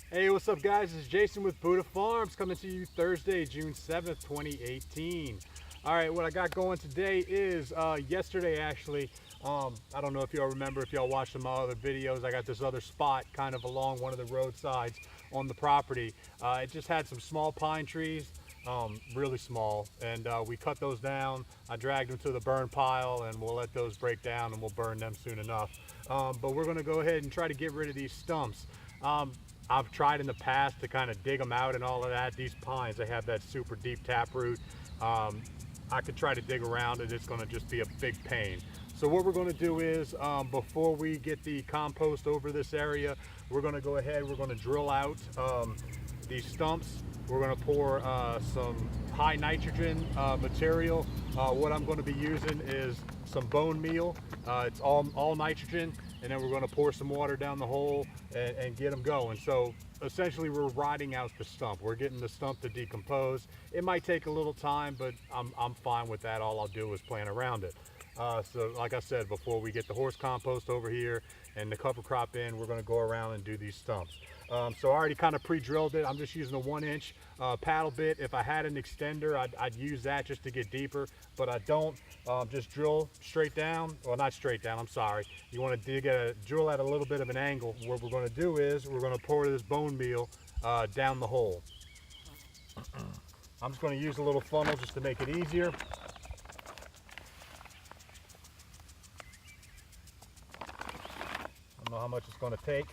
Hey, what's up guys? It's Jason with Buddha Farms coming to you Thursday, June 7th, 2018. All right, what I got going today is yesterday actually, I don't know if y'all remember, if y'all watched some of my other videos, I got this other spot kind of along one of the roadsides on the property. It just had some small pine trees, really small, and we cut those down. I dragged them to the burn pile and we'll let those break down and we'll burn them soon enough. But we're gonna go ahead and try to get rid of these stumps. I've tried in the past to kind of dig them out and all of that. These pines, they have that super deep taproot. I could try to dig around it. It's going to just be a big pain. So what we're going to do is, before we get the compost over this area, we're going to go ahead, we're going to drill out these stumps. We're going to pour some high nitrogen material. What I'm going to be using is some bone meal. It's all nitrogen, and then we're going to pour some water down the hole and get them going. So essentially we're rotting out the stump. We're getting the stump to decompose. It might take a little time, but I'm fine with that. All I'll do is plan around it. So like I said, before we get the horse compost over here and the cover crop in, we're going to go around and do these stumps. So I already kind of pre-drilled it. I'm just using a 1-inch paddle bit. If I had an extender, I'd use that just to get deeper, but I don't. Just drill straight down. Well, not straight down, I'm sorry. You want to drill at a little bit of an angle. What we're going to do is we're going to pour this bone meal down the hole. I'm just going to use a little funnel just to make it easier. I don't know how much it's going to take.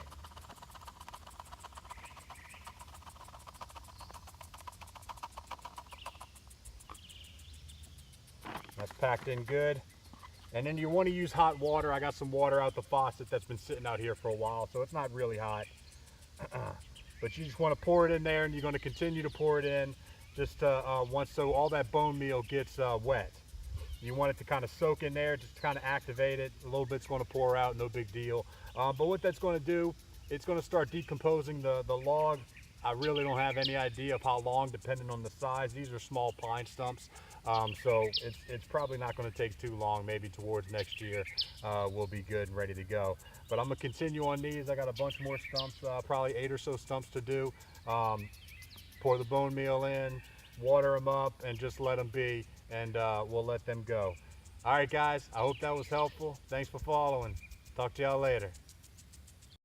That's packed in good. And then you want to use hot water. I got some water out the faucet that's been sitting out here for a while, so it's not really hot. But you just want to pour it in there, and you're going to continue to pour it in just once, so all that bone meal gets wet. You want it to kind of soak in there, just to kind of activate it. A little bit's going to pour out, no big deal. But what that's going to do, it's going to start decomposing the log. I really don't have any idea of how long, depending on the size. These are small pine stumps, so it's probably not going to take too long. Maybe towards next year we'll be good and ready to go. But I'm going to continue on these. I got a bunch more stumps, probably 8 or so stumps to do. Pour the bone meal in, water them up, and just let them be, and we'll let them go. All right, guys, I hope that was helpful. Thanks for following. Talk to y'all later.